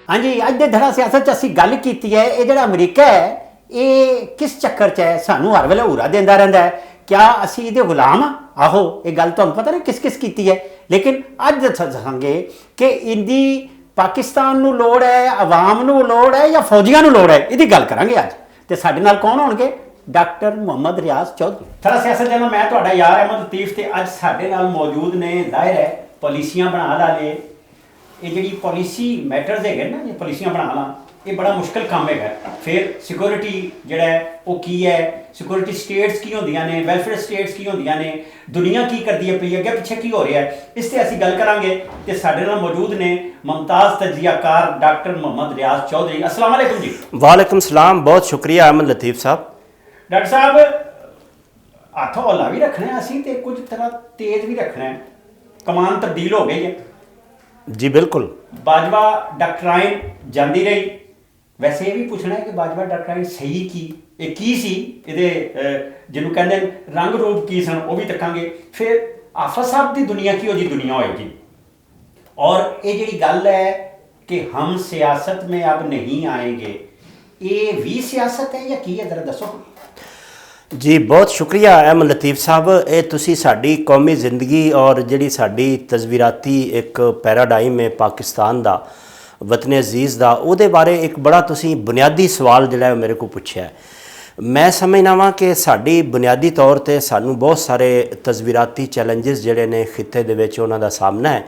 हाँ जी, अज के धड़ा सियासत च असीं गल कीती है, ये जिहड़ा अमरीका है ये किस चक्कर च है, सानू हर वेले हूरा देंदा रहिंदा है। क्या असीं इहदे गुलाम हाँ? आहो, ये गल तुहानूं पता नहीं किस किस कीती है, लेकिन अज दसांगे कि इंदी पाकिस्तान नूं लोड़ है, अवाम नूं लोड़ है या फौजियां नूं लोड़ है, इहदी गल करांगे अज। ते साडे नाल कौन होणगे? डॉक्टर मुहम्मद रियाज चौधरी। थोड़ा सियासत जनाब, मैं तुहाडा यार अहमद लतीफ ते अज साडे नाल मौजूद ने। जाहिर है पॉलिसियां बना लाले, ये जी पॉलिसी मैटर्स है ना, ये पॉलिसियां बनाना ये बड़ा मुश्किल काम है। फिर सिक्योरिटी जोड़ा है वो की है, सिक्योरिटी स्टेट्स की होंदियां ने, वेलफेयर स्टेट्स की होंदियां ने, दुनिया की करती है पई, अगे पिछे की हो रहा है, इस ते असीं गल करांगे। ते साडे नाल मौजूद ने मुमताज़ तजियाकार डॉक्टर मुहम्मद रियाज चौधरी। अस्सलाम वालेकुम जी। वालेकुम सलाम, बहुत शुक्रिया अहमद लतीफ़ साहब। डॉक्टर साहब हथ हौला भी रखना है असीं, ते कुछ तरह तेज भी रखना है, कमान तब्दील हो गई है। जी बिल्कुल। बाजवा डॉक्टराइन जाती रही, वैसे ये भी पूछना है कि बाजवा डॉक्टराइन सही की सी, ये जिन्होंने कहते रंग रूप की सन वो भी तकांगे। फिर आफत साहब की दुनिया की जी दुनिया होएगी, और ये जी गल है कि हम सियासत में अब नहीं आएंगे, ये भी सियासत है या की है, जरा दसो। जी बहुत शुक्रिया अहमद लतीफ़ साहब। ये तुसी साडी कौमी जिंदगी और जिहड़ी साडी तस्वीराती एक पैराडाइम है पाकिस्तान दा, वतन अजीज़ दा, उहदे बारे एक बड़ा तुसी बुनियादी सवाल जिहड़ा मेरे को पूछा है। मैं समझना वा कि साडी बुनियादी तौर पर सानू बहुत सारे तस्वीराती चैलेंजिस जिहड़े ने खिते दे विच उहनां दा सामना है,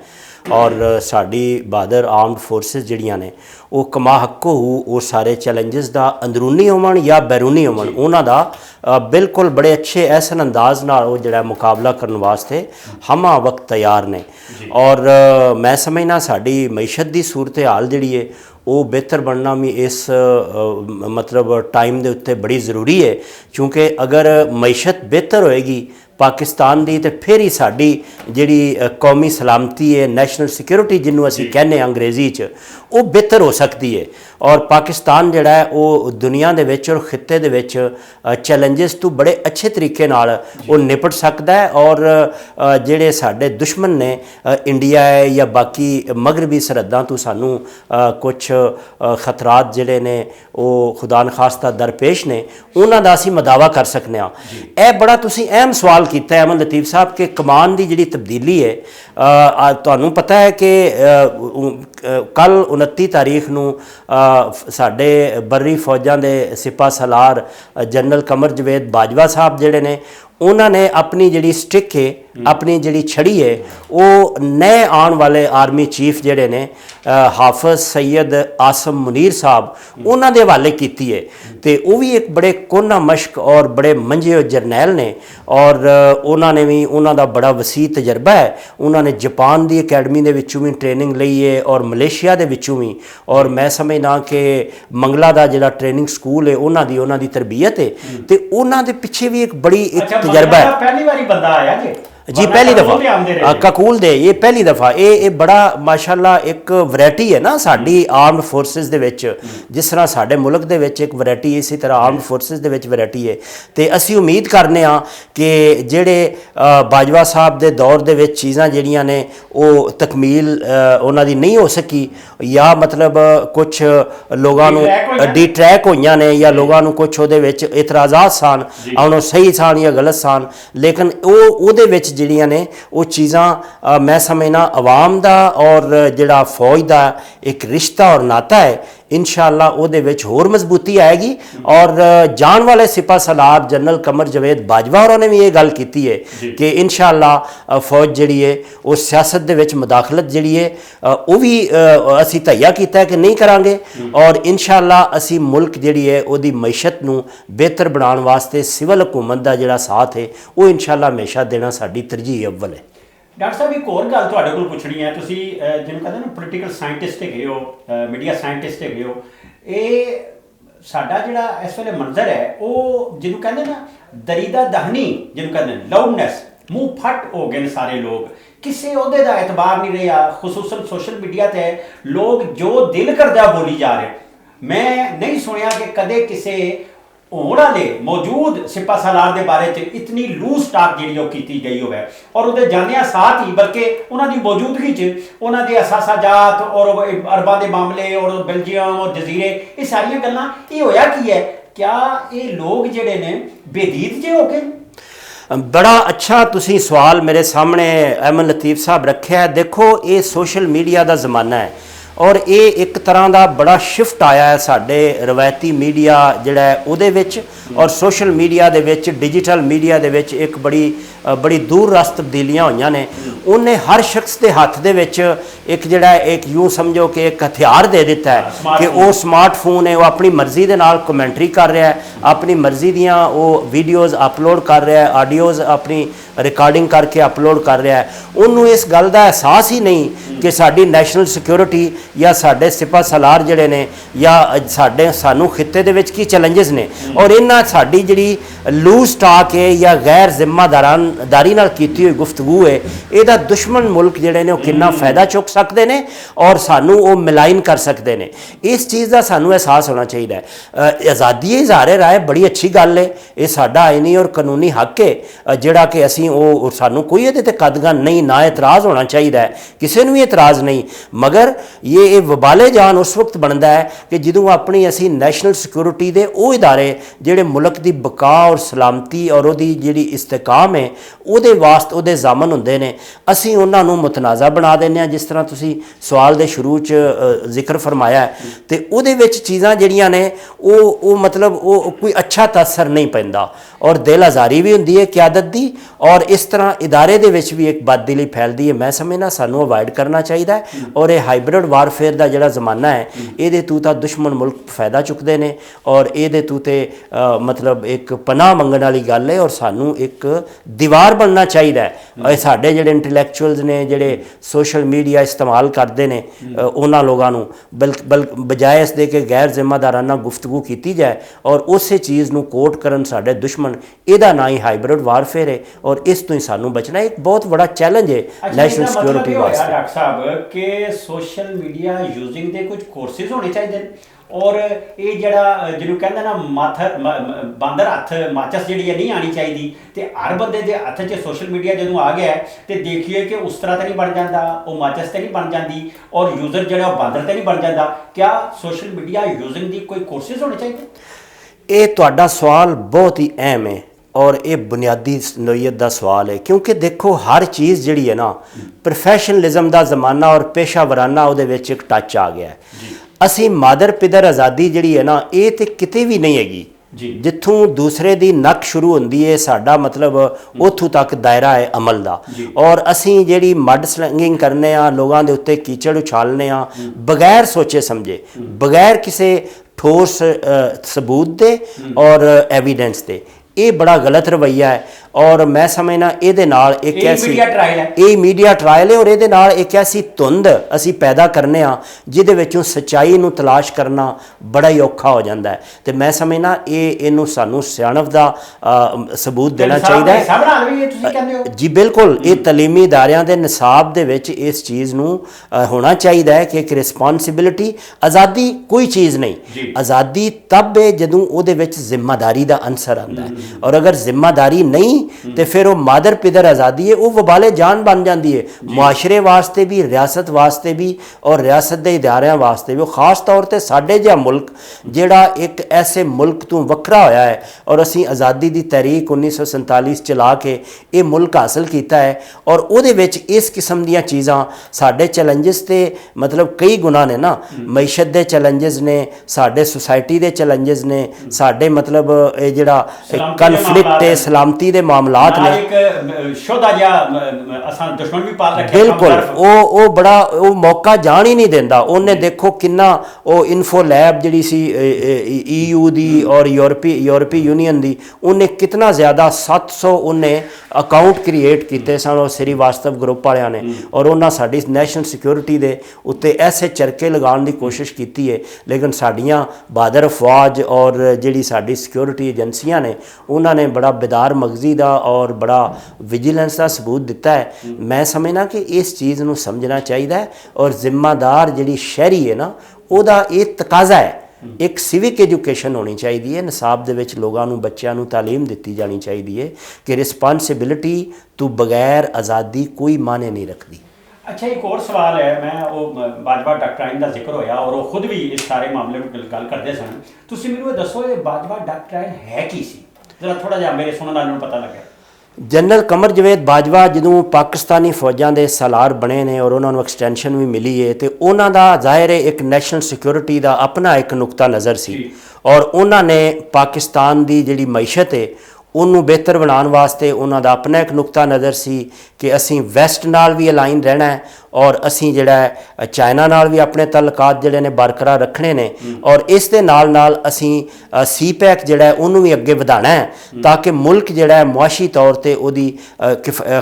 और साडी बहादुर आर्म्ड फोर्सिस जिहड़ियां ने वो कमा हक्को वो सारे चैलेंजिस दा अंदरूनी होवन या बैरूनी होवन, उन्हां दा बिल्कुल बड़े अच्छे ऐसन अंदाज नाल वो जिहड़ा मुकाबला करने वास्ते हमा वक्त तैयार ने। और मैं समझना साडी मईशत दी सूरत हाल जिहड़ी है वो बेहतर बनना भी इस मतलब टाइम के उत्ते बड़ी ज़रूरी है, क्योंकि अगर मईशत बेहतर होएगी पाकिस्तान की तो फिर ही साड़ी जिहड़ी कौमी सलामती है, नैशनल सिक्योरिटी जिन्हों असी कहने अंग्रेजी च, वो बेहतर हो सकती है। और पाकिस्तान जिहड़ा है वो दुनिया दे विच और खिते दे विच चैलेंजिस तो बड़े अच्छे तरीके नाल वो निपट सकता है। और जिहड़े साडे दुश्मन ने इंडिया है या बाकी मगरबी सरहदां तो सानू कुछ खतरात जिहड़े ने वो खुदा न खास्ता दरपेश ने, उन्हां दा असीं मदावा कर सकने आ। यह बड़ा तुसीं अहम सवाल कीता है अहमद लतीफ़ साहब कि कमान की जिहड़ी तब्दीली है, तुहानूं पता है कि कल 29 तारीख नूं साडे बर्री फौजां दे सिपा सलार जनरल कमर जवेद बाजवा साहब जिहड़े ने उन्होंने अपनी जिहड़ी स्टिक है, अपनी जिहड़ी छड़ी है, वो नए आने वाले आर्मी चीफ जिहड़े ने हाफिज सैयद आसम मुनीर साहब उन्हां दे हवाले कीती है। तो वो भी एक बड़े कोना मश्क और बड़े मंझे जरनैल ने, और उन्होंने भी उन्हां दा बड़ा वसी तजर्बा है। उन्होंने जापान की अकैडमी दे विचों भी ट्रेनिंग लई है और मलेशिया दे विचों भी, और मैं समझना कि मंगला दा जिहड़ा ट्रेनिंग स्कूल है उन्हां दी तरबियत है, तो उन्हां दे पिछे भी एक बड़ी एक तजर्बा है। पहली बारी बंदा आया जी पहली दफ़ा ककूल दे, ये पहली दफ़ा ये बड़ा माशाल्लाह एक वैरायटी है ना साडी आर्म्ड फोर्सिस दे विच, जिस तरह साडे मुल्क दे विच एक वैरायटी इसी तरह आर्म्ड फोर्सिस दे विच वैरायटी है। तो असी उम्मीद करने कि जेड़े बाजवा साहब दे दौर दे विच चीज़ां जिहड़ियां ने वो तकमील उन्हां दी नहीं हो सकी, या मतलब कुछ लोगों डी ट्रैक होईयां ने, या लोगों कुछ उहदे विच इतराज़ात सन, हुण सही सन या गलत सन, लेकिन उहदे विच जिहड़ियां ने वो चीज़ां मैं समझना अवाम दा और जिहड़ा फौज दा एक रिश्ता और नाता है, इंशाअल्लाह उहदे विच होर मजबूती आएगी। और जान वाले सिपा सलार जनरल कमर जवेद बाजवा उन्होंने भी ये गल की है कि इंशाअल्लाह फौज जिहड़ी है वो सियासत दे विच मुदाखलत जिहड़ी है वो भी असी तैयार किया कि नहीं करांगे, और इंशाअल्लाह असी मुल्क जिहड़ी है उहदी मईशत नूं बेहतर बनाउण वास्ते सिविल हुकूमत दा जिहड़ा साथ है वो इंशाअल्लाह हमेशा देना साडी तरजीह अव्वल है। डॉक्टर साहब एक होर गल तुहाडे कोल पुछनी है, तुसीं जिन्होंने कहते ना पोलिटिकल साइंटिस्ट है हो, मीडिया साइंटिस्ट है हो, ये साडा जिहड़ा इस वेले मंजर है वो जिन्होंने कहते ना दरीदा दहनी, जिन्होंने कहते लाउडनेस, मुँह फट हो गए सारे लोग, किसी अहदे का एतबार नहीं रहा, खुसूसन सोशल मीडिया ते लोग जो दिल करदा बोली जा रहे। मैं नहीं सुनिया कि कदे किसी ਹੋਣ ਵਾਲੇ ਮੌਜੂਦ ਸਿਪਾ ਸਾਲਾਰ ਦੇ ਬਾਰੇ ਚ ਇਤਨੀ ਲੂਜ਼ ਟਾਕ ਜਿਹੜੀ ਉਹ ਕੀਤੀ ਗਈ ਹੋਵੇ ਔਰ ਉਹਦੇ ਜਾਣਿਆ ਸਾਥ ਹੀ ਬਲਕਿ ਉਹਨਾਂ ਦੀ ਮੌਜੂਦਗੀ ਚ ਉਹਨਾਂ ਦੇ ਅਸਾਸਾਜਾਤ ਔਰ ਅਰਬਾਂ ਦੇ ਮਾਮਲੇ ਔਰ ਬੈਲਜੀਅਮ ਔਰ ਜਜ਼ੀਰੇ ਇਹ ਸਾਰੀਆਂ ਗੱਲਾਂ ਇਹ ਹੋਇਆ ਕੀ ਹੈ ਕਿਆ ਇਹ ਲੋਕ ਜਿਹੜੇ ਨੇ ਬੇਦੀਦ ਜੇ ਹੋ ਕੇ बड़ा अच्छा तुसी सवाल मेरे सामने अहमद लतीफ़ साहब रखे है। देखो ये सोशल मीडिया का ज़माना है और ये एक तरह का बड़ा शिफ्ट आया है साढ़े रवायती मीडिया जिहड़ा है उहदे विच और सोशल मीडिया दे विच डिजिटल मीडिया दे विच एक बड़ी दूर रस तब्दीलियां होईयां ने। उन्हें हर शख्स के हाथ दे विच एक जिहड़ा एक यूं समझो कि एक हथियार दे दिता है कि वो स्मार्टफोन है वो अपनी मर्जी दे नाल कमेंटरी कर रहा है, अपनी मर्जी दियां वो वीडियोज़ अपलोड कर रहा है, ऑडियोज़ अपनी रिकॉर्डिंग करके अपलोड कर रहा है। उन्होंने इस गल का एहसास ही नहीं कि साडी नैशनल सिक्योरिटी या साडे सिपा सलार जिहड़े ने या साडे सानू खित्ते दे विच की चैलेंजेस ने और इन्हां साडी जिहड़ी लूज स्टाक है या गैर जिम्मेदारी नाल कीती हुई गुफ्तगू है इहदा दुश्मन मुल्क जिहड़े ने कितना फायदा चुक सकते हैं और सानू वो मिलाइन कर सकते हैं। इस चीज़ का सानू एहसास होना चाहिए। आज़ादी इज़हारे राय बड़ी अच्छी गल है, ये साडा आईनी और कानूनी हक है जिहड़ा कि असीं वो सानू कोई इहदे ते कदगन नहीं ना एतराज़ होना चाहिए, किसी नूं भी एतराज़ नहीं। मगर ये वबाले जान उस वक्त बनता है कि जदों अपनी असीं नैशनल सिक्योरिटी दे वो इदारे जिहड़े मुल्क की बका और सलामती और उहदी जिहड़ी इस्तेकाम है उहदे वास्ते उहदे जामन हुंदे ने असीं उन्हां नूं मुतनाज़ा बना दिंदे हां। जिस तरह तुसीं सवाल दे शुरू च जिक्र फरमाया है ते उहदे विच चीज़ां जिहड़ियां ने वो मतलब वो कोई अच्छा तअसर नहीं पैंदा और दिल आज़ारी भी हुंदी है क़यादत दी और इस तरह इदारे दे विच भी एक बददिली फैलदी है। मैं समझना सानू अवॉइड करना चाहिए और ये हाइब्रिड वारफेयर का जिहड़ा ज़माना है ये तू तां दुश्मन मुल्क फायदा चुकते हैं और ये तू ते मतलब एक पनाह मंगण वाली गल है और सानू एक दीवार बनना चाहिए। साडे जिहड़े इंटलैक्चुअल्स ने जिहड़े सोशल मीडिया इस्तेमाल करते हैं उन्हां लोगों नूं बजाय इसदे कि गैर जिम्मेदाराना गुफ्तगू की जाए और उस चीज़ नूं कोट करन साडे दुश्मन इहदा ना ही हाइब्रिड वारफेयर है और इस तो ही सानू बचना एक बहुत बड़ा चैलेंज है नैशनल सिक्योरिटी वास्ते। डॉक्टर साहब कि सोशल मीडिया यूजिंग दे कुछ कोर्सेज होने चाहिए और ये जड़ा जिन्हों कहते ना माथर बांदर हथ माचस जी नहीं आनी चाहिए तो हर बंदे के हथ च सोशल मीडिया जो आ गया है तो देखिए कि उस तरह तो नहीं बन जाता वो माचस तो नहीं बन जाती और यूजर जो बांदर तो नहीं बन जाता। क्या सोशल मीडिया यूजिंग की कोई कोर्सेज होने चाहिए? ये तुहाडा सवाल बहुत ही अहम है और ये बुनियादी नोयत का सवाल है क्योंकि देखो हर चीज़ जिहड़ी है ना प्रोफैशनलिज्म का ज़माना और पेशावराना उहदे विच एक टच आ गया है। असी मादर पिदर आज़ादी जिहड़ी है ना ये तो किते भी नहीं हैगी जिथों दूसरे दी नक शुरू होंदी है साडा मतलब उथों तक दायरा है अमल दा और असी जिहड़ी मड स्लैंगिंग करने आ लोगों के उत्ते कीचड़ उछालने आ बगैर सोचे समझे बगैर किसी ठोस सबूत दे और एविडेंस दे ये बड़ा गलत रवैया है और मैं समझना ये नाल एक ऐसी मीडिया ट्रायल है और ये नाल एक ऐसी धुंध असी पैदा करने आ जिहदे विचों सच्चाई नूं तलाश करना बड़ा ही औखा हो जाता है। तो मैं समझना इनू सानू सियाणप दा सबूत देना चाहिए। जी बिल्कुल ये तलीमी इदारियां दे निसाब दे विच इस चीज़ नूं होना चाहिए कि एक रिस्पॉन्सिबिलिटी आज़ादी कोई चीज़ नहीं आज़ादी तब है जदों उहदे विच जिम्मेदारी का अंसर आंदा है और अगर जिम्मेदारी नहीं तो फिर वो मादर पिदर आज़ादी है वो वबाले जान बन जाती है मुआशरे वास्ते भी रियासत वास्ते भी और रियासत के इदारियां वास्ते भी। खास तौर पर साडे जिहा मुल्क जिहड़ा एक ऐसे मुल्क तो वखरा होया है और असी आज़ादी की तहरीक 1947 चला के ये मुल्क हासिल किया है और उहदे विच इस किस्म दीयां चीज़ां साडे चैलेंजिस ते मतलब कई गुना ने ना मईशत के चैलेंजिस ने साडे सोसाइटी के चैलेंजिस ने साडे मतलब जिहड़ा कन्फ्लिक्ट है सलामती के मामलात ने बिल्कुल वो बड़ा वो मौका जान ही नहीं देता। उन्हें देखो किन्ना वो इन्फो लैब जिहड़ी सी EU दी और यूरोपी यूनियन दी उन्हें कितना ज़्यादा 700 उन्हें अकाउंट क्रिएट किए सन और श्रीवास्तव ग्रुप वालियां ने और उन्हें साडी नैशनल सिक्योरिटी दे उत्ते ऐसे चरके लगाने की कोशिश की है लेकिन साडियां बहादुर अफवाज और जिहड़ी साडी सिक्योरिटी एजेंसियां ने उन्होंने बड़ा बेदार मगजी का और बड़ा विजिलेंस का सबूत दिता है। मैं समझना कि इस चीज़ को समझना चाहिए और जिम्मेदार जिहड़ी शहरी है ना उहदा ये तकाजा है ਇੱਕ ਸਿਵਿਕ ਐਜੂਕੇਸ਼ਨ ਹੋਣੀ ਚਾਹੀਦੀ ਹੈ। ਨਿਸਾਬ ਦੇ ਵਿੱਚ ਲੋਕਾਂ ਨੂੰ, ਬੱਚਿਆਂ ਨੂੰ ਤਾਲੀਮ ਦਿੱਤੀ ਜਾਣੀ ਚਾਹੀਦੀ ਹੈ ਕਿ ਰਿਸਪਾਂਸਿਬਿਲਿਟੀ ਤੋਂ ਬਗੈਰ ਆਜ਼ਾਦੀ ਕੋਈ ਮਾਨੇ ਨਹੀਂ ਰੱਖਦੀ। अच्छा, एक और सवाल है, मैं वो बाजवा डॉक्टराइन का जिक्र होया और वो खुद भी इस सारे मामले में गल करते सन। तुसीं मैनूं दसो ये बाजवा डॉक्टराइन है की सी, जरा थोड़ा जिहा मेरे सुनने वालों नूं पता लगे। ਜਨਰਲ ਕਮਰ ਜਵੇਦ ਬਾਜਵਾ ਜਦੋਂ ਪਾਕਿਸਤਾਨੀ ਫੌਜਾਂ ਦੇ ਸਾਲਾਰ ਬਣੇ ਨੇ ਔਰ ਉਹਨਾਂ ਨੂੰ ਐਕਸਟੈਂਸ਼ਨ ਵੀ ਮਿਲੀ ਹੈ ਤੇ ਉਹਨਾਂ ਦਾ ਜ਼ਾਹਿਰ ਹੈ ਇੱਕ ਨੈਸ਼ਨਲ ਸਿਕਿਉਰਿਟੀ ਦਾ ਆਪਣਾ ਇੱਕ ਨੁਕਤਾ ਨਜ਼ਰ ਸੀ ਔਰ ਉਹਨਾਂ ਨੇ ਪਾਕਿਸਤਾਨ ਦੀ ਜਿਹੜੀ ਮਈਸ਼ਤ ਹੈ ਉਹਨੂੰ ਬਿਹਤਰ ਬਣਾਉਣ ਵਾਸਤੇ ਉਹਨਾਂ ਦਾ ਆਪਣਾ ਇੱਕ ਨੁਕਤਾ ਨਜ਼ਰ ਸੀ ਕਿ ਅਸੀਂ ਵੈਸਟ ਨਾਲ ਵੀ ਅਲਾਈਨ ਰਹਿਣਾ ਹੈ ਔਰ ਅਸੀਂ ਜਿਹੜਾ ਚਾਈਨਾ ਨਾਲ ਵੀ ਆਪਣੇ ਤਾਲੁਕਾਤ ਜਿਹੜੇ ਨੇ ਬਰਕਰਾਰ ਰੱਖਣੇ ਨੇ ਔਰ ਇਸ ਦੇ ਨਾਲ ਨਾਲ ਅਸੀਂ ਸੀਪੈਕ ਜਿਹੜਾ ਉਹਨੂੰ ਵੀ ਅੱਗੇ ਵਧਾਉਣਾ ਹੈ ਤਾਂ ਕਿ ਮੁਲਕ ਜਿਹੜਾ ਮੁਆਸ਼ੀ ਤੌਰ ਤੇ ਉਹਦੀ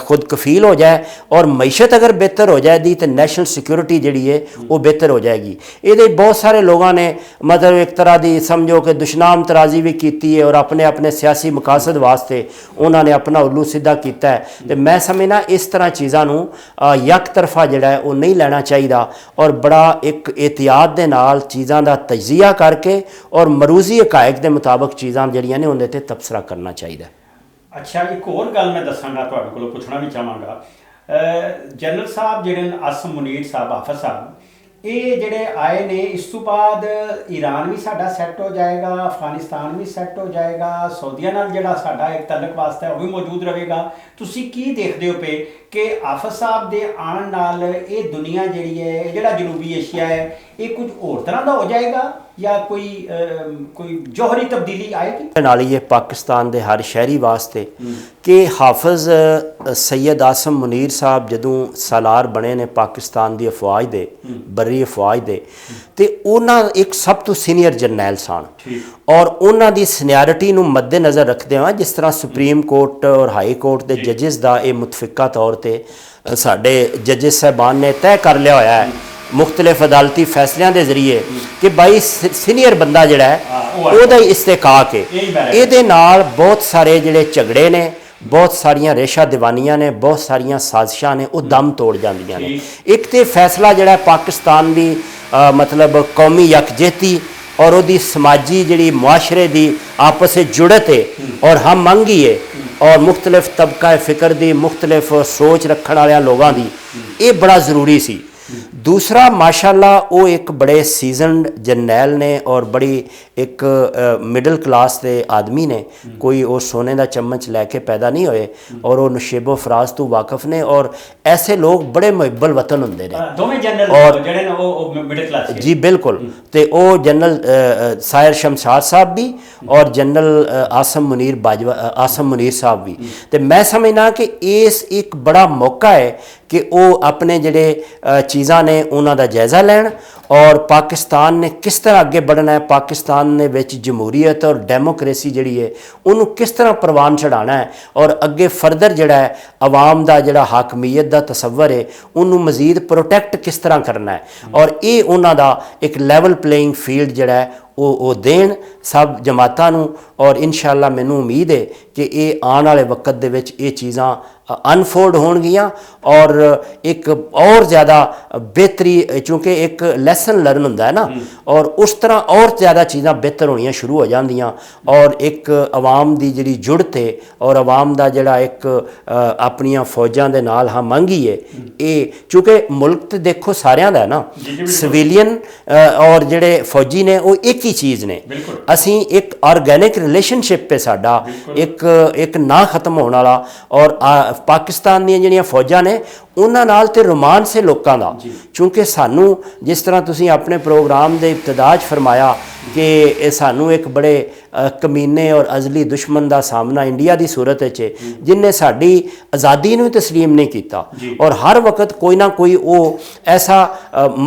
ਖੁਦ ਕਫੀਲ ਹੋ ਜਾਏ ਔਰ ਮਈਸ਼ਤ ਅਗਰ ਬਿਹਤਰ ਹੋ ਜਾਏਗੀ ਤਾਂ ਨੈਸ਼ਨਲ ਸਿਕਿਉਰਿਟੀ ਜਿਹੜੀ ਹੈ ਉਹ ਬਿਹਤਰ ਹੋ ਜਾਏਗੀ। ਇਹਦੇ ਬਹੁਤ ਸਾਰੇ ਲੋਕਾਂ ਨੇ ਮਤਲਬ ਇੱਕ ਤਰ੍ਹਾਂ ਦੀ ਸਮਝੋ ਕਿ ਦੁਸ਼ਨਾਮ ਤਰਾਜ਼ੀ ਵੀ ਕੀਤੀ ਹੈ ਔਰ ਆਪਣੇ ਆਪਣੇ ਸਿਆਸੀ ਮਕਾਸਦ ਵਾਸਤੇ ਉਹਨਾਂ ਨੇ ਆਪਣਾ ਉੱਲੂ ਸਿੱਧਾ ਕੀਤਾ ਹੈ ਤੇ ਮੈਂ ਸਮਝਣਾ ਇਸ ਤਰ੍ਹਾਂ ਚੀਜ਼ਾਂ ਨੂੰ ਯਕ ਤਰਫਾ ਜਿਹੜਾ ਹੈ ਉਹ ਨਹੀਂ ਲੈਣਾ ਚਾਹੀਦਾ ਔਰ ਬੜਾ ਇੱਕ ਇਹਤਿਆਤ ਦੇ ਨਾਲ ਚੀਜ਼ਾਂ ਦਾ ਤਜਜ਼ੀਆ ਕਰਕੇ ਔਰ ਮਰੂਜ਼ੀ ਹਕਾਇਕ ਦੇ ਮੁਤਾਬਕ ਚੀਜ਼ਾਂ ਜਿਹੜੀਆਂ ਨੇ ਉਹਦੇ ਤੇ ਤਬਸਰਾ ਕਰਨਾ ਚਾਹੀਦਾ। ਅੱਛਾ, ਇੱਕ ਹੋਰ ਗੱਲ ਮੈਂ ਦੱਸਾਂਗਾ, ਤੁਹਾਡੇ ਕੋਲੋਂ ਪੁੱਛਣਾ ਵੀ ਚਾਹਾਂਗਾ। ਜਨਰਲ ਸਾਹਿਬ ਜਿਹੜੇ ਨੇ ਆਸਮ ਮੁਨੀਰ ਸਾਹਿਬ, ਹਾਫਿਜ਼ ਸਾਹਿਬ, ਇਹ ਜਿਹੜੇ ਆਏ ਨੇ ਇਸ ਤੋਂ ਬਾਅਦ ਈਰਾਨ ਵੀ ਸਾਡਾ ਸੈੱਟ ਹੋ ਜਾਏਗਾ, ਅਫਗਾਨਿਸਤਾਨ ਵੀ ਸੈੱਟ ਹੋ ਜਾਏਗਾ, ਸਾਊਦੀਆ ਨਾਲ ਜਿਹੜਾ ਸਾਡਾ ਇੱਕ ਤਲਕ ਵਾਸਤਾ ਹੈ ਉਹ ਵੀ ਮੌਜੂਦ ਰਹੇਗਾ। ਤੁਸੀਂ ਕੀ ਦੇਖਦੇ ਹੋ ਪਏ ਕਿ ਹਾਫਿਜ਼ ਸਾਹਿਬ ਦੇ ਆਉਣ ਨਾਲ ਇਹ ਦੁਨੀਆ ਜਿਹੜੀ ਹੈ, ਇਹ ਜਿਹੜਾ ਜਨੂਬੀ ਏਸ਼ੀਆ ਹੈ, ਇਹ ਕੁਝ ਹੋਰ ਤਰ੍ਹਾਂ ਦਾ ਹੋ ਜਾਏਗਾ ਜਾਂ ਕੋਈ ਜੋਹਰੀ ਤਬਦੀਲੀ ਆਏਗੀ? ਨਾਲ ਹੀ ਇਹ ਪਾਕਿਸਤਾਨ ਦੇ ਹਰ ਸ਼ਹਿਰੀ ਵਾਸਤੇ ਕਿ ਹਾਫਿਜ਼ ਸੈयद ਆਸਮ ਮੁਨੀਰ ਸਾਹਿਬ ਜਦੋਂ ਸਾਲਾਰ ਬਣੇ ਨੇ ਪਾਕਿਸਤਾਨ ਦੀ ਅਫਵਾਜ ਦੇ, ਬਰੀ ਅਫਵਾਜ ਦੇ, ਤੇ ਉਹਨਾਂ ਇੱਕ ਸਭ ਤੋਂ ਸੀਨੀਅਰ ਜਰਨੈਲ ਸਨ ਔਰ ਉਹਨਾਂ ਦੀ ਸੀਨੀਅਰਿਟੀ ਨੂੰ ਮੱਦੇ ਨਜ਼ਰ ਰੱਖਦੇ ਹੋਏ ਜਿਸ ਤਰ੍ਹਾਂ ਸੁਪਰੀਮ ਕੋਰਟ ਔਰ ਹਾਈ ਕੋਰਟ ਦੇ ਜੱਜਿਸ ਦਾ ਇਹ ਮੁਤਫਿਕਾ ਤੌਰ ਤੇ ਸਾਡੇ ਜੱਜਿਸ ਸਾਹਿਬਾਨ ਨੇ ਤੈਅ ਕਰ ਲਿਆ ਹੋਇਆ ਹੈ ਮੁਖਤਲਿਫ ਅਦਾਲਤੀ ਫੈਸਲਿਆਂ ਦੇ ਜ਼ਰੀਏ ਕਿ ਬਾਈ ਸੀਨੀਅਰ ਬੰਦਾ ਜਿਹੜਾ ਹੈ ਉਹਦਾ ਹੀ ਇਸਤਿਕਾਕ ਹੈ। ਇਹਦੇ ਨਾਲ ਬਹੁਤ ਸਾਰੇ ਜਿਹੜੇ ਝਗੜੇ ਨੇ, ਬਹੁਤ ਸਾਰੀਆਂ ਰੇਸ਼ਾ ਦੀਵਾਨੀਆਂ ਨੇ, ਬਹੁਤ ਸਾਰੀਆਂ ਸਾਜ਼ਿਸ਼ਾਂ ਨੇ, ਉਹ ਦਮ ਤੋੜ ਜਾਂਦੀਆਂ ਨੇ। ਇੱਕ ਤੇ ਫੈਸਲਾ ਜਿਹੜਾ ਪਾਕਿਸਤਾਨ ਦੀ ਮਤਲਬ ਕੌਮੀ ਯਕਜਹਿਤੀ ਔਰ ਉਹਦੀ ਸਮਾਜੀ ਜਿਹੜੀ ਮੁਆਸ਼ਰੇ ਦੀ ਆਪਸ ਵਿੱਚ ਜੁੜਤ ਹੈ ਔਰ ਹਮ ਮੰਗੀ ਹੈ ਔਰ ਮੁਖਤਲਿਫ ਤਬਕਾ ਫਿਕਰ ਦੀ, ਮੁਖਤਲਿਫ ਸੋਚ ਰੱਖਣ ਵਾਲਿਆਂ ਲੋਕਾਂ ਦੀ, ਇਹ ਬੜਾ ਜ਼ਰੂਰੀ ਸੀ। दूसरा माशाल्लाह वो एक बड़े सीजनड जरनैल ने और बड़ी एक मिडल क्लास के आदमी ने, कोई वो सोने का चम्मच लैके पैदा नहीं होए और वो नशेबो फराज तो वाकफ ने और ऐसे लोग बड़े मुहिब्बल वतन होंगे ने और जी बिल्कुल। तो वो जनरल सायर शमशाद साहब भी और जनरल आसम मुनीर बाजवा आसम मुनीर साहब भी। तो मैं समझना कि इस एक बड़ा मौका है कि वो अपने जड़े चीज़ां ने उन्हों का जायज़ा लैन और पाकिस्तान ने किस तरह अगे बढ़ना है, पाकिस्तान ने विच जमहूरीयत और डेमोक्रेसी जिहड़ी है उन्होंने किस तरह परवान चढ़ाना है और अगे फर्दर जिहड़ा है आवाम का जिहड़ा हाकमीयत का तसव्वुर है उन्होंने मजीद प्रोटैक्ट किस तरह करना है और ये उन्हों का एक लैवल प्लेइंग फील्ड जिहड़ा है वो देन सब जमातां नूं और इंशाअल्लाह मैनूं उम्मीद है कि ये आने वाले वक्त दे विच ये चीज़ां अनफोल्ड होणगियां और एक और ज़्यादा बेहतरी, चूँकि एक लैसन लर्न होंदा है ना और उस तरह और ज़्यादा चीज़ां बेहतर होनियां शुरू हो जांदियां और एक आवाम दी जिहड़ी जुड़त है और आवाम दा जिहड़ा एक अपनियां फौजां दे नाल हमंगी है ये, चूँकि मुल्क ते देखो सारियां दा है ना, सिविलियन और जिहड़े फौजी ने वो एक ही चीज़ ने। असीं एक ऑर्गेनिक रिलेशनशिप पे साडा एक ना खत्म होने वाला और पाकिस्तान ਦੀਆਂ ਜਿਹੜੀਆਂ फौजां ने उन्हां नाल ते रोमांस है लोगों का, क्योंकि सानू जिस तरह तुसीं अपने प्रोग्राम के इब्तदा फरमाया कि सानू एक बड़े कमीने और अजली दुश्मन का सामना इंडिया की सूरत है जिन्हें साड़ी आज़ादी नूं तस्लीम नहीं किया और हर वक्त कोई ना कोई वो ऐसा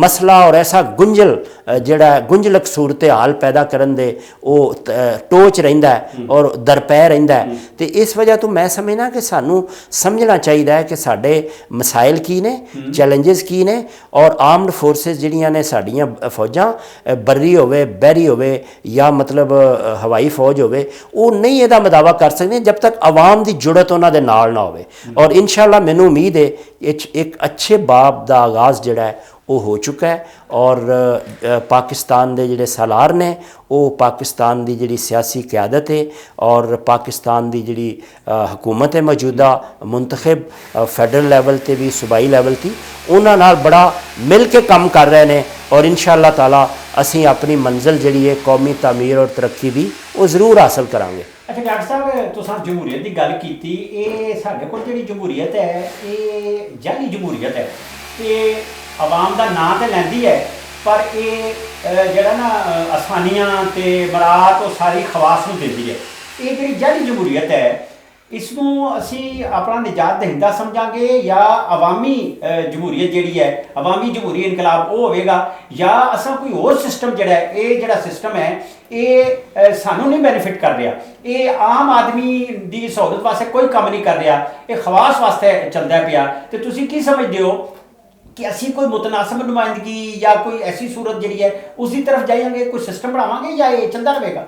मसला और ऐसा गुंजल जिहड़ा गुंजलक सूरत हाल पैदा करन दे वो टोच रहिंदा है और दरपै रहिंदा है। तो इस वजह तो मैं समझना कि सानू समझना चाहिए है कि साडे मसाइल की ने, चैलेंजेस की ने और आर्मड फोर्सेस जिहड़ियां ने साडियां फौजां बर्री होवे, बहरी होवे या मतलब हवाई फौज होवे वो नहीं इहदा मदावा कर सकते जब तक आवाम की जुड़त उन्हां दे नाल ना होवे और इंशाअल्लाह मैनूं उम्मीद है एक अच्छे बाब का आगाज़ जिहड़ा है ਉਹ ਹੋ ਚੁੱਕਾ ਹੈ ਔਰ ਪਾਕਿਸਤਾਨ ਦੇ ਜਿਹੜੇ ਸਾਲਾਰ ਨੇ ਉਹ ਪਾਕਿਸਤਾਨ ਦੀ ਜਿਹੜੀ ਸਿਆਸੀ ਕਿਆਦਤ ਹੈ ਔਰ ਪਾਕਿਸਤਾਨ ਦੀ ਜਿਹੜੀ ਹਕੂਮਤ ਹੈ ਮੌਜੂਦਾ ਮੁੰਤਖਬ ਫੈਡਰਲ ਲੈਵਲ ਤੇ ਵੀ ਸੂਬਾਈ ਲੈਵਲ ਤੇ ਉਹਨਾਂ ਨਾਲ ਬੜਾ ਮਿਲ ਕੇ ਕੰਮ ਕਰ ਰਹੇ ਨੇ ਔਰ ਇਨਸ਼ਾਅੱਲਾ ਤਾਲਾ ਅਸੀਂ ਆਪਣੀ ਮੰਜ਼ਿਲ ਜਿਹੜੀ ਹੈ ਕੌਮੀ ਤਾਮੀਰ ਔਰ ਤਰੱਕੀ ਦੀ ਉਹ ਜ਼ਰੂਰ ਹਾਸਲ ਕਰਾਂਗੇ। अच्छा डॉक्टर साहब तुसां जमहूरीयत की गल की, ये साडे कोल जिहड़ी जमहूरीयत है ये जाली जमहूरीयत है, ये आवाम का नां तो लैंदी है पर ये जिहड़ा ना आसानियां ते मरात वो सारी खवास नूं दिंदी है। ये जिहड़ी जाली जमहूरीयत है इसनूं असी अपना निजात दहिंदा समझांगे या अवामी जमहूरीयत जिहड़ी है अवामी जमहूरी इनकलाब वो होवेगा या असां कोई होर सिस्टम जिहड़ा है ये जिहड़ा सिस्टम है ये सानू नहीं बेनीफिट कर रहा, ये आम आदमी की सहूलत वास्ते कोई काम नहीं कर रहा, ये खवास वास्ते चलदा पिया। तो तुसीं की समझदे हो कि असी कोई मुतनासिब नुमाइंदगी या कोई ऐसी सूरत जिहड़ी है उसकी तरफ जाएंगे, कोई सिस्टम बनावांगे या ये चलदा रहेगा?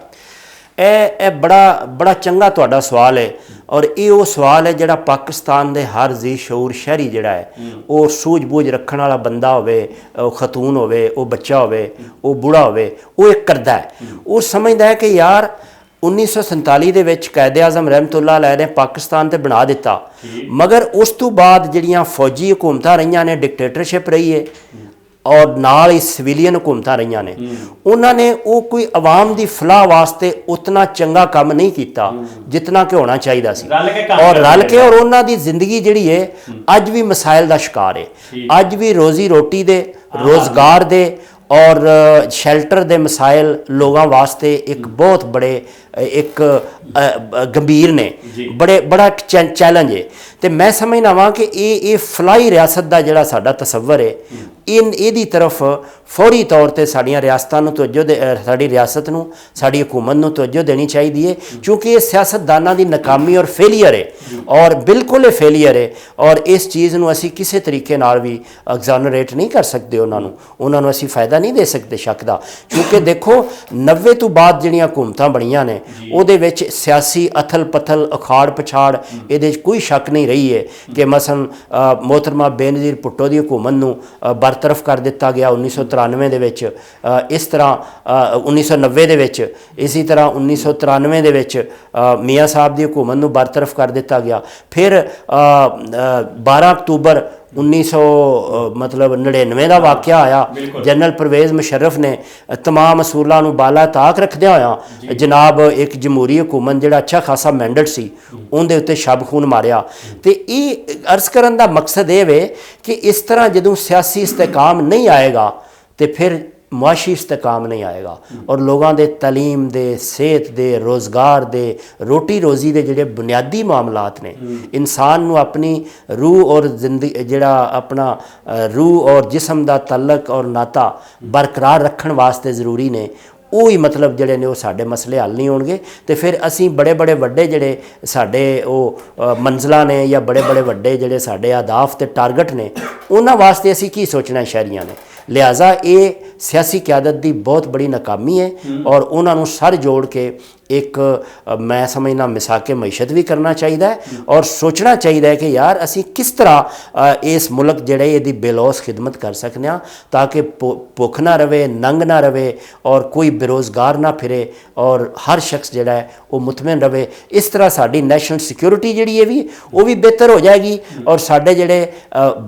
ਇਹ ਬੜਾ ਚੰਗਾ ਤੁਹਾਡਾ ਸਵਾਲ ਹੈ ਔਰ ਇਹ ਉਹ ਸਵਾਲ ਹੈ ਜਿਹੜਾ ਪਾਕਿਸਤਾਨ ਦੇ ਹਰ ਜੀ ਸ਼ਊਰ ਸ਼ਹਿਰੀ ਜਿਹੜਾ ਹੈ ਉਹ ਸੂਝ-ਬੂਝ ਰੱਖਣ ਵਾਲਾ ਬੰਦਾ ਹੋਵੇ, ਉਹ ਖਤੂਨ ਹੋਵੇ, ਉਹ ਬੱਚਾ ਹੋਵੇ, ਉਹ ਬੁੜਾ ਹੋਵੇ, ਉਹ ਇੱਕ ਕਰਦਾ ਹੈ। ਉਹ ਸਮਝਦਾ ਹੈ ਕਿ ਯਾਰ 1947 ਦੇ ਵਿੱਚ ਕਾਇਦ-ਏ-ਆਜ਼ਮ ਰਹਿਮਤੁल्लाह अलैह ਨੇ ਪਾਕਿਸਤਾਨ ਤੇ ਬਣਾ ਦਿੱਤਾ, ਮਗਰ ਉਸ ਤੋਂ ਬਾਅਦ ਜਿਹੜੀਆਂ ਫੌਜੀ ਹਕੂਮਤਾਂ ਰਹੀਆਂ ਨੇ, ਡਿਕਟੇਟਰਸ਼ਿਪ ਰਹੀ ਹੈ और नाल ही सिविलियन हुकूमतां रही ने, उन्होंने वो कोई आवाम की फलाह वास्ते उतना चंगा काम नहीं किया जितना कि होना चाहिए सी और रल के और उन्हों की जिंदगी जिहड़ी है अज भी मसाइल का शिकार है। अज भी रोजी रोटी दे रोज़गार दे और शैल्टर दे मसाइल लोगों वास्ते एक बहुत बड़े एक गंभीर ने, बड़ा चैलेंज है। तो मैं समझना वा कि ये फलाई रियासत का जिहड़ा साडा तसव्वुर है इहदी तरफ फौरी तौर पर साड़ियाँ रियासतां नूं तवज्जो साड़ी रियासत नूं साड़ी हुकूमत नूं तवज्जो देनी चाहिए है, क्योंकि ये सियासतदानां दी नाकामी और फेलियर है और बिल्कुल फेलियर है और इस चीज़ नूं असीं किसी तरीके नाल भी एग्जोनरेट नहीं कर सकते, उन्होंने असीं फायदा नहीं दे सकते शक दा, क्योंकि देखो 90 तो बाद जिहड़ियां हुकूमतां बणियां ने ਉਹਦੇ ਵਿੱਚ सियासी अथल पथल अखाड़ पछाड़ ਇਹਦੇ कोई शक नहीं रही है कि मसलन मोहतरमा बेनज़ीर भुट्टो की हुकूमत नूं बरतरफ कर दिता गया 1993 ਦੇ ਵਿੱਚ, इस तरह 1990 ਦੇ ਵਿੱਚ, इसी तरह 1993 ਦੇ ਵਿੱਚ मियाँ साहब की हुकूमत नूं बरतरफ कर दिता गया। फिर 12 अक्तूबर 1999 का वाक़या आया, जनरल परवेज़ मुशर्रफ ने तमाम असूलों को बाला ताक रखद्या होया जनाब एक जमहूरी हुकूमत जिहड़ा अच्छा खासा मैंडेट सी उनके उत्ते शब खून मारिया। तो ये अर्ज करन दा मकसद ये वे कि इस तरह जदों सियासी इस्तेकाम नहीं आएगा तो फिर मुआशी इस्तेकाम नहीं आएगा और लोगों के तलीम दे, सेहत दे, रोज़गार दे, रोटी रोज़ी के जिहड़े बुनियादी मामलात ने इंसान नूं अपनी रूह और जिंदगी जिहड़ा अपना रूह और जिस्म का तलक और नाता बरकरार रखने वास्ते ज़रूरी ने, वो ही मतलब जिहड़े ने वो साडे मसले हल नहीं होणगे। तो फिर असीं बड़े बड़े वड्डे जिहड़े साडे वो मंजिलां ने या बड़े बड़े वड्डे जिहड़े साडे अहदाफ ते टारगेट ने उन्हां वास्ते असीं की सोचना शहरियां ने। लिहाजा ये सियासी क्यादत की बहुत बड़ी नाकामी है और उन्होंने सर जोड़ के एक मैं समझना मिसाके मईशत भी करना चाहिए और सोचना चाहिए कि यार असी किस तरह इस मुल्क जिहड़े इहदी बेलौस खिदमत कर सकते हैं ताकि भुख ना रहे, नंग ना रहे और कोई बेरोज़गार ना फिरे और हर शख्स जिहड़ा है वो मुतमिन रहे। इस तरह साडी नैशनल सिक्योरिटी जिहड़ी है भी वो भी बेहतर हो जाएगी और साडे जिहड़े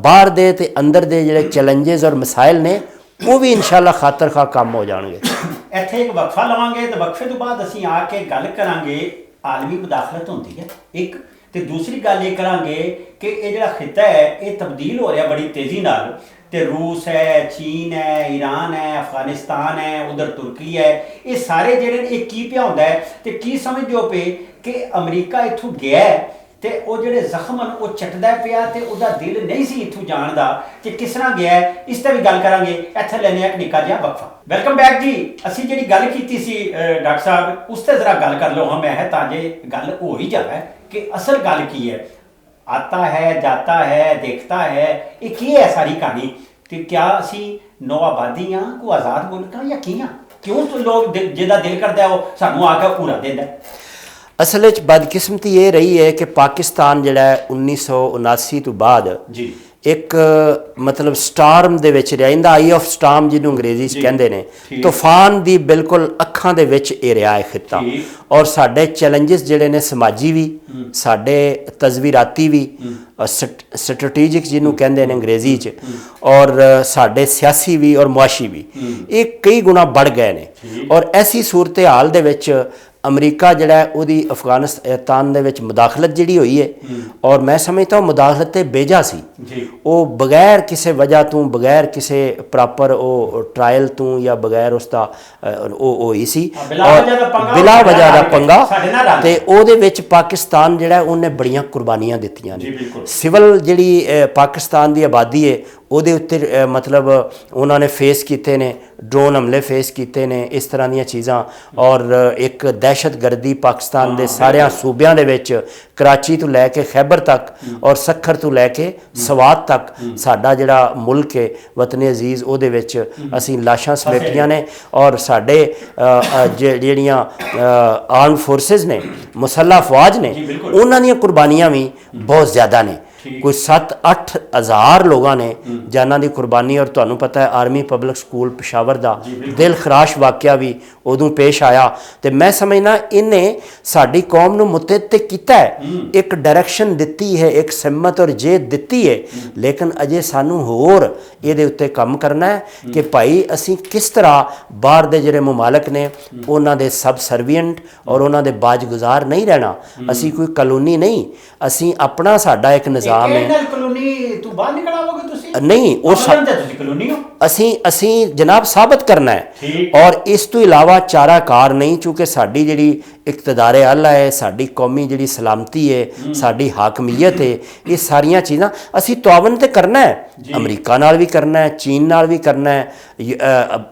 बाहर दे ते अंदर दे जिहड़े चैलेंजेस और मसाइल ने वो भी इंशाअल्लाह खातर खा काम हो जाएंगे। ਇੱਥੇ ਇੱਕ ਵਕਫਾ ਲਵਾਂਗੇ ਤੇ ਵਕਫੇ ਤੋਂ ਬਾਅਦ ਅਸੀਂ ਆ ਕੇ ਗੱਲ ਕਰਾਂਗੇ ਆਲਮੀ ਮੁਦਾਖਲਤ ਹੁੰਦੀ ਹੈ ਇੱਕ, ਤੇ ਦੂਸਰੀ ਗੱਲ ਇਹ ਕਰਾਂਗੇ ਕਿ ਇਹ ਜਿਹੜਾ ਖਿੱਤਾ ਹੈ ਇਹ ਤਬਦੀਲ ਹੋ ਰਿਹਾ ਬੜੀ ਤੇਜ਼ੀ ਨਾਲ, ਤੇ रूस है, चीन है, ईरान है, अफगानिस्तान है, उधर तुर्की है, ये सारे ਜਿਹੜੇ ਇਹ ਕੀ ਪਿਆ ਹੁੰਦਾ ਹੈ ਤੇ ਕੀ ਸਮਝਦੇ ਹੋ ਪਏ ਕਿ ਅਮਰੀਕਾ ਇੱਥੋਂ ਗਿਆ ਤੇ ਉਹ ਜਿਹੜੇ ਜ਼ਖਮ ਹਨ ਉਹ ਚੱਟਦਾ ਪਿਆ ਤੇ ਉਹਦਾ ਦਿਲ ਨਹੀਂ ਸੀ ਇੱਥੋਂ ਜਾਣ ਦਾ ਕਿ ਕਿਸ ਤਰ੍ਹਾਂ ਗਿਆ, ਇਸ ਤੇ ਵੀ ਗੱਲ ਕਰਾਂਗੇ। ਇੱਥੇ ਲੈਣੇ ਇੱਕ ਨਿੱਕਾ ਜਿਹਾ ਵਕਫਾ। ਵੈਲਕਮ ਬੈਕ ਜੀ। ਅਸੀਂ ਜਿਹੜੀ ਗੱਲ ਕੀਤੀ ਸੀ ਡਾਕਟਰ ਸਾਹਿਬ ਉਸ ਤੇ ਜ਼ਰਾ ਗੱਲ ਕਰ ਲਓ ਹਾਂ ਮੈਂ ਹੈ ਤਾਂ ਜੇ ਗੱਲ ਹੋ ਹੀ ਜਾਵੇ ਕਿ ਅਸਲ ਗੱਲ ਕੀ ਹੈ। आता है जाता है देखता है ये की है सारी कहानी, तो क्या असी नौ आबादी हाँ को आज़ाद मुल्क हाँ या की हाँ, क्यों तो लोग जिहदा दिल करता है वो सानू आकर पूरा देंदा। असल बदकिस्मती ये रही है कि पाकिस्तान जिहड़ा 1979 तो बाद जी ਇੱਕ ਮਤਲਬ ਸਟਾਰਮ ਦੇ ਵਿੱਚ ਰਿਹਾ, ਇਹਦਾ ਆਈ ਆਫ ਸਟਾਰਮ ਜਿਹਨੂੰ ਅੰਗਰੇਜ਼ੀ 'ਚ ਕਹਿੰਦੇ ਨੇ, ਤੂਫਾਨ ਦੀ ਬਿਲਕੁਲ ਅੱਖਾਂ ਦੇ ਵਿੱਚ ਇਹ ਰਿਹਾ ਹੈ ਖਿੱਤਾ। ਔਰ ਸਾਡੇ ਚੈਲੰਜਸ ਜਿਹੜੇ ਨੇ ਸਮਾਜੀ ਵੀ, ਸਾਡੇ ਤਜ਼ਵੀਰਾਤੀ ਵੀ, ਸਟ੍ਰੈਟੇਜਿਕ ਜਿਹਨੂੰ ਕਹਿੰਦੇ ਨੇ ਅੰਗਰੇਜ਼ੀ 'ਚ, ਔਰ ਸਾਡੇ ਸਿਆਸੀ ਵੀ ਔਰ ਮੁਆਸ਼ੀ ਵੀ, ਇਹ ਕਈ ਗੁਣਾ ਵੱਧ ਗਏ ਨੇ। ਔਰ ਐਸੀ ਸੂਰਤ ਹਾਲ ਦੇ ਵਿੱਚ ਅਮਰੀਕਾ ਜਿਹੜਾ ਹੈ ਉਹਦੀ ਅਫਗਾਨਿਸਤਾਨ ਦੇ ਵਿੱਚ ਮੁਦਾਖਲਤ ਜਿਹੜੀ ਹੋਈ ਹੈ, ਔਰ ਮੈਂ ਸਮਝਦਾ ਉਹ ਮੁਦਾਖਲਤ ਤੇ ਬੇਜਾ ਸੀ। ਉਹ ਬਗੈਰ ਕਿਸੇ ਵਜ੍ਹਾ ਤੋਂ, ਬਗੈਰ ਕਿਸੇ ਪ੍ਰੋਪਰ ਉਹ ਟਰਾਇਲ ਤੋਂ ਜਾਂ ਬਗੈਰ ਉਸ ਦਾ ਉਹ ਹੋਈ ਸੀ, ਬਿਲਾ ਵਜ੍ਹਾ ਦਾ ਪੰਗਾ। ਤੇ ਉਹਦੇ ਵਿੱਚ ਪਾਕਿਸਤਾਨ ਜਿਹੜਾ ਉਹਨੇ ਬੜੀਆਂ ਕੁਰਬਾਨੀਆਂ ਦਿੱਤੀਆਂ ਨੇ। ਸਿਵਲ ਜਿਹੜੀ ਪਾਕਿਸਤਾਨ ਦੀ ਆਬਾਦੀ ਹੈ ਉਹਦੇ ਉੱਤੇ ਮਤਲਬ ਉਹਨਾਂ ਨੇ ਫੇਸ ਕੀਤੇ ਨੇ, ਡਰੋਨ ਹਮਲੇ ਫੇਸ ਕੀਤੇ ਨੇ, ਇਸ ਤਰ੍ਹਾਂ ਦੀਆਂ ਚੀਜ਼ਾਂ। ਔਰ ਇੱਕ ਦਹਿਸ਼ਤਗਰਦੀ ਪਾਕਿਸਤਾਨ ਦੇ ਸਾਰਿਆਂ ਸੂਬਿਆਂ ਦੇ ਵਿੱਚ, ਕਰਾਚੀ ਤੋਂ ਲੈ ਕੇ ਖੈਬਰ ਤੱਕ ਔਰ ਸੱਖਰ ਤੋਂ ਲੈ ਕੇ ਸਵਾਤ ਤੱਕ, ਸਾਡਾ ਜਿਹੜਾ ਮੁਲਕ ਹੈ ਵਤਨ ਅਜ਼ੀਜ਼, ਉਹਦੇ ਵਿੱਚ ਅਸੀਂ ਲਾਸ਼ਾਂ ਸਮੇਟੀਆਂ ਨੇ। ਔਰ ਸਾਡੇ ਜਿਹੜੀਆਂ ਆਰਮਡ ਫੋਰਸਿਸ ਨੇ, ਮੁਸੱਲਹ ਫੌਜ ਨੇ, ਉਹਨਾਂ ਦੀਆਂ ਕੁਰਬਾਨੀਆਂ ਵੀ ਬਹੁਤ ਜ਼ਿਆਦਾ ਨੇ। ਕੋਈ 7-8 ਹਜ਼ਾਰ ਲੋਕਾਂ ਨੇ ਜਾਨਾਂ ਦੀ ਕੁਰਬਾਨੀ। ਔਰ ਤੁਹਾਨੂੰ ਪਤਾ ਹੈ ਆਰਮੀ ਪਬਲਿਕ ਸਕੂਲ ਪਿਸ਼ਾਵਰ ਦਾ ਦਿਲ ਖਰਾਸ਼ ਵਾਕਿਆ ਵੀ ਉਦੋਂ ਪੇਸ਼ ਆਇਆ। ਤੇ ਮੈਂ ਸਮਝਦਾ ਇਹਨੇ ਸਾਡੀ ਕੌਮ ਨੂੰ ਮੁਤਹਿਦ ਤੇ ਕੀਤਾ ਹੈ, ਇੱਕ ਡਾਇਰੈਕਸ਼ਨ ਦਿੱਤੀ ਹੈ, ਇੱਕ ਸਿਮਤ ਔਰ ਜੇਦ ਦਿੱਤੀ ਹੈ। ਲੇਕਿਨ ਅਜੇ ਸਾਨੂੰ ਹੋਰ ਇਹਦੇ ਉੱਤੇ ਕੰਮ ਕਰਨਾ ਹੈ ਕਿ ਭਾਈ ਅਸੀਂ ਕਿਸ ਤਰ੍ਹਾਂ ਬਾਹਰ ਦੇ ਜਿਹੜੇ ਮਮਾਲਕ ਨੇ ਉਹਨਾਂ ਦੇ ਸਬ ਸਰਵੀਐਂਟ ਔਰ ਉਹਨਾਂ ਦੇ ਬਾਜਗੁਜ਼ਾਰ ਨਹੀਂ ਰਹਿਣਾ। ਅਸੀਂ ਕੋਈ ਕਲੋਨੀ ਨਹੀਂ, ਅਸੀਂ ਆਪਣਾ ਸਾਡਾ ਇੱਕ ਨਿਜ਼ਾਮ ਨਹੀਂ, ਉਹ ਅਸੀਂ ਜਨਾਬ ਸਾਬਤ ਕਰਨਾ ਹੈ। ਔਰ ਇਸ ਤੋਂ ਇਲਾਵਾ ਚਾਰਾ ਕਾਰ ਨਹੀਂ, ਚੂँकि ਸਾਡੀ ਜਿਹੜੀ ਇਕਤਦਾਰ ਆਲਾ ਹੈ, ਸਾਡੀ ਕੌਮੀ ਜਿਹੜੀ ਸਲਾਮਤੀ ਹੈ, ਸਾਡੀ ਹਾਕਮੀਅਤ ਹੈ, ਇਹ ਸਾਰੀਆਂ ਚੀਜ਼ਾਂ ਅਸੀਂ ਤਾਵਨ ਤੇ ਕਰਨਾ ਹੈ। ਅਮਰੀਕਾ ਨਾਲ ਵੀ ਕਰਨਾ ਹੈ, ਚੀਨ ਨਾਲ ਵੀ ਕਰਨਾ ਹੈ,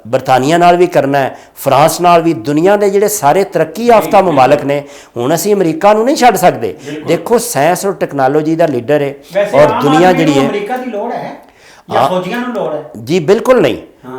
ਬਰਤਾਨੀਆ ਨਾਲ ਵੀ ਕਰਨਾ ਹੈ, ਫਰਾਂਸ ਨਾਲ ਵੀ। ਦੁਨੀਆ ਦੇ ਜਿਹੜੇ ਸਾਰੇ ਤਰੱਕੀ ਯਾਫਤਾ ਮਮਾਲਕ ਨੇ, ਹੁਣ ਅਸੀਂ ਅਮਰੀਕਾ ਨੂੰ ਨਹੀਂ ਛੱਡ ਸਕਦੇ। ਦੇਖੋ ਸਾਇੰਸ ਔਰ ਟੈਕਨੋਲੋਜੀ ਦਾ ਲੀਡਰ ਹੈ, ਔਰ ਦੁਨੀਆ ਜਿਹੜੀ ਹੈ ਅਮਰੀਕਾ ਦੀ ਲੋੜ ਹੈ ਜਾਂ ਫੌਜੀਆਂ ਨੂੰ ਲੋੜ ਹੈ? ਜੀ ਬਿਲਕੁਲ ਨਹੀਂ,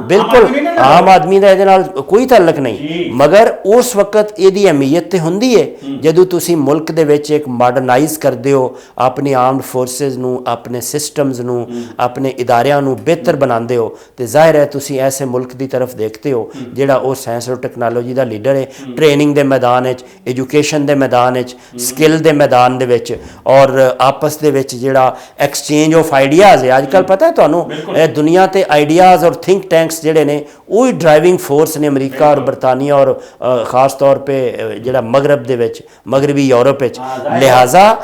ਬਿਲਕੁਲ ਆਮ ਆਦਮੀ ਦਾ ਇਹਦੇ ਨਾਲ ਕੋਈ ਤਾਲੁਕ ਨਹੀਂ। ਮਗਰ ਉਸ ਵਕਤ ਇਹਦੀ ਅਹਿਮੀਅਤ ਤੇ ਹੁੰਦੀ ਹੈ ਜਦੋਂ ਤੁਸੀਂ ਮੁਲਕ ਦੇ ਵਿੱਚ ਇੱਕ ਮਾਡਰਨਾਈਜ਼ ਕਰਦੇ ਹੋ, ਆਪਣੀ ਆਰਮਡ ਫੋਰਸਿਸ ਨੂੰ, ਆਪਣੇ ਸਿਸਟਮਸ ਨੂੰ, ਆਪਣੇ ਇਦਾਰਿਆਂ ਨੂੰ ਬਿਹਤਰ ਬਣਾਉਂਦੇ ਹੋ। ਤੇ ਜ਼ਾਹਿਰ ਹੈ ਤੁਸੀਂ ਐਸੇ ਮੁਲਕ ਦੀ ਤਰਫ ਦੇਖਦੇ ਹੋ ਜਿਹੜਾ ਉਹ ਸਾਇੰਸ ਔਰ ਟੈਕਨੋਲੋਜੀ ਦਾ ਲੀਡਰ ਹੈ, ਟ੍ਰੇਨਿੰਗ ਦੇ ਮੈਦਾਨ ਵਿੱਚ, ਐਜੂਕੇਸ਼ਨ ਦੇ ਮੈਦਾਨ ਵਿੱਚ, ਸਕਿੱਲ ਦੇ ਮੈਦਾਨ ਦੇ ਵਿੱਚ, ਔਰ ਆਪਸ ਦੇ ਵਿੱਚ ਜਿਹੜਾ ਐਕਸਚੇਂਜ ਆਫ ਆਈਡੀਆਜ਼ ਹੈ। ਅੱਜ ਕੱਲ੍ਹ ਪਤਾ ਹੈ ਤੁਹਾਨੂੰ ਇਹ ਦੁਨੀਆ ਤੇ ਆਈਡੀਆਜ਼ ਔਰ ਥਿੰਕ ਟੈਂਕਸ ਜਿਹੜੇ ਨੇ ਉਹ ਹੀ ਡਰਾਈਵਿੰਗ ਫੋਰਸ ਨੇ ਅਮਰੀਕਾ ਔਰ ਬਰਤਾਨੀਆ ਔਰ ਖਾਸ ਤੌਰ पे ਜਿਹੜਾ ਮਗਰਬ ਦੇ ਵਿੱਚ, ਮਗਰਬੀ ਯੂਰਪ ਵਿੱਚ। ਲਿਹਾਜ਼ਾ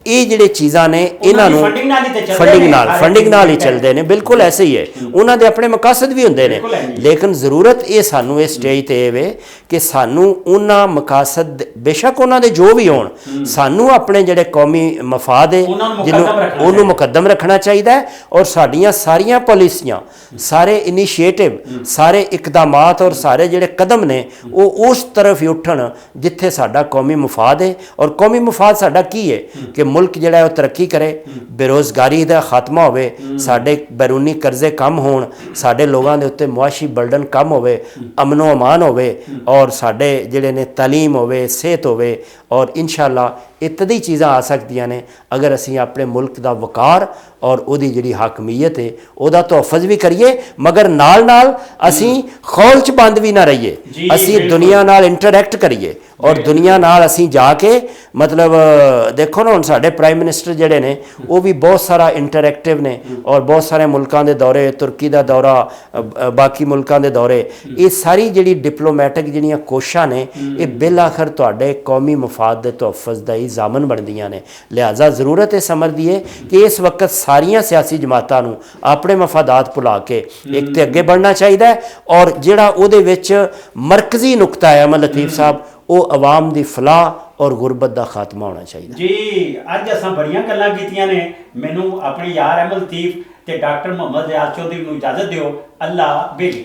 ਇਹ ਜਿਹੜੇ ਚੀਜ਼ਾਂ ਨੇ ਇਹਨਾਂ ਨੂੰ ਫੰਡਿੰਗ ਨਾਲ ਹੀ ਚੱਲਦੇ ਨੇ। ਬਿਲਕੁਲ ਐਸੇ ਹੀ ਹੈ, ਉਹਨਾਂ ਦੇ ਆਪਣੇ ਮਕਾਸਦ ਵੀ ਹੁੰਦੇ ਨੇ। ਲੇਕਿਨ ਜ਼ਰੂਰਤ ਇਹ ਸਾਨੂੰ ਇਸ ਸਟੇਜ ਤੇ ਇਹ ਵੇ ਕਿ ਸਾਨੂੰ ਉਹਨਾਂ ਮਕਾਸਦ ਬੇਸ਼ੱਕ ਉਹਨਾਂ ਦੇ ਜੋ ਵੀ ਹੋਣ, ਸਾਨੂੰ ਆਪਣੇ ਜਿਹੜੇ ਕੌਮੀ ਮਫਾਦ ਹੈ ਜਿਹਨੂੰ ਉਹਨੂੰ ਮੁਕੱਦਮ ਰੱਖਣਾ ਚਾਹੀਦਾ ਹੈ। ਔਰ ਸਾਡੀਆਂ ਸਾਰੀਆਂ ਪਾਲਿਸੀਆਂ, ਸਾਰੇ ਇਨੀਸ਼ੀਏਟਿਵ, ਸਾਰੇ ਇਕਦਾਮਾਤ ਔਰ ਸਾਰੇ ਜਿਹੜੇ ਕਦਮ ਨੇ ਉਹ ਉਸ ਤਰਫ ਹੀ ਉੱਠਣ ਜਿੱਥੇ ਸਾਡਾ ਕੌਮੀ ਮਫਾਦ ਹੈ। ਔਰ ਕੌਮੀ ਮਫਾਦ ਸਾਡਾ ਕੀ ਹੈ ਕਿ ਮੁਲਕ ਜਿਹੜਾ ਉਹ ਤਰੱਕੀ ਕਰੇ, ਬੇਰੋਜ਼ਗਾਰੀ ਦਾ ਖਾਤਮਾ ਹੋਵੇ, ਸਾਡੇ ਬੈਰੂਨੀ ਕਰਜ਼ੇ ਕਮ ਹੋਣ, ਸਾਡੇ ਲੋਕਾਂ ਦੇ ਉੱਤੇ ਮੁਆਸ਼ੀ ਬਰਡਨ ਕਮ ਹੋਵੇ, ਅਮਨੋ ਅਮਾਨ ਹੋਵੇ, ਔਰ ਸਾਡੇ ਜਿਹੜੇ ਨੇ ਤਾਲੀਮ ਹੋਵੇ, ਸਿਹਤ ਹੋਵੇ। ਔਰ ਇਨਸ਼ਾਅੱਲਾ ਇਹ ਤਦੀ ਚੀਜ਼ਾਂ ਆ ਸਕਦੀਆਂ ਨੇ ਅਗਰ ਅਸੀਂ ਆਪਣੇ ਮੁਲਕ ਦਾ ਵਕਾਰ ਔਰ ਉਹਦੀ ਜਿਹੜੀ ਹਾਕਮੀਅਤ ਹੈ ਉਹਦਾ ਤਹਫਜ਼ ਵੀ ਕਰੀਏ, ਮਗਰ ਨਾਲ ਨਾਲ ਅਸੀਂ ਖੌਲ 'ਚ ਬੰਦ ਵੀ ਨਾ ਰਹੀਏ। ਅਸੀਂ ਦੁਨੀਆ ਨਾਲ ਇੰਟਰੈਕਟ ਕਰੀਏ ਔਰ ਦੁਨੀਆ ਨਾਲ ਅਸੀਂ ਜਾ ਕੇ ਮਤਲਬ ਦੇਖੋ ਨਾ, ਹੁਣ ਸਾਡੇ ਪ੍ਰਾਈਮ ਮਿਨਿਸਟਰ ਜਿਹੜੇ ਨੇ ਉਹ ਵੀ ਬਹੁਤ ਸਾਰਾ ਇੰਟਰੈਕਟਿਵ ਨੇ ਔਰ ਬਹੁਤ ਸਾਰੇ ਮੁਲਕਾਂ ਦੇ ਦੌਰੇ, ਤੁਰਕੀ ਦਾ ਦੌਰਾ, ਬਾਕੀ ਮੁਲਕਾਂ ਦੇ ਦੌਰੇ, ਇਹ ਸਾਰੀ ਜਿਹੜੀ ਡਿਪਲੋਮੈਟਿਕ ਜਿਹੜੀਆਂ ਕੋਸ਼ਿਸ਼ਾਂ ਨੇ ਇਹ ਬਿਲ ਆਖਰ ਤੁਹਾਡੇ ਕੌਮੀ ਮਫਾਦ ਦੇ ਤਹਫਜ਼ ਦਾ ਹੀ ਜ਼ਾਮਨ ਬਣਦੀਆਂ ਨੇ। ਲਿਹਾਜ਼ਾ ਜ਼ਰੂਰਤ ਇਹ ਸਮਝਦੀ ਹੈ ਕਿ ਇਸ ਵਕਤ ਸਾਰੀਆਂ ਸਿਆਸੀ ਜਮਾਤਾਂ ਨੂੰ ਆਪਣੇ ਮਫਾਦਾਤ ਭੁਲਾ ਕੇ ਇੱਕ ਤੇ ਅੱਗੇ बढ़ना ਚਾਹੀਦਾ ਹੈ। ਔਰ ਜਿਹੜਾ ਉਹਦੇ ਵਿੱਚ ਮਰਕਜ਼ੀ ਨੁਕਤਾ ਹੈ ਅਮਨ ਲਤੀਫ ਸਾਹਿਬ, ਉਹ ਆਵਾਮ ਦੀ ਫਲਾਹ ਔਰ ਗੁਰਬਤ ਦਾ ਖਾਤਮਾ ਹੋਣਾ ਚਾਹੀਦਾ ਜੀ। ਅੱਜ ਅਸਾਂ ਬੜੀਆਂ ਗੱਲਾਂ ਕੀਤੀਆਂ ਨੇ। ਮੈਨੂੰ ਆਪਣੇ ਯਾਰ ਅਹਿਮਦ ਲਤੀਫ ਤੇ ਡਾਕਟਰ ਮੁਹੰਮਦ ਰਿਆਜ਼ ਚੌਧਰੀ ਨੂੰ ਇਜਾਜ਼ਤ ਦਿਓ। ਅੱਲਾ ਬੇਲੀ।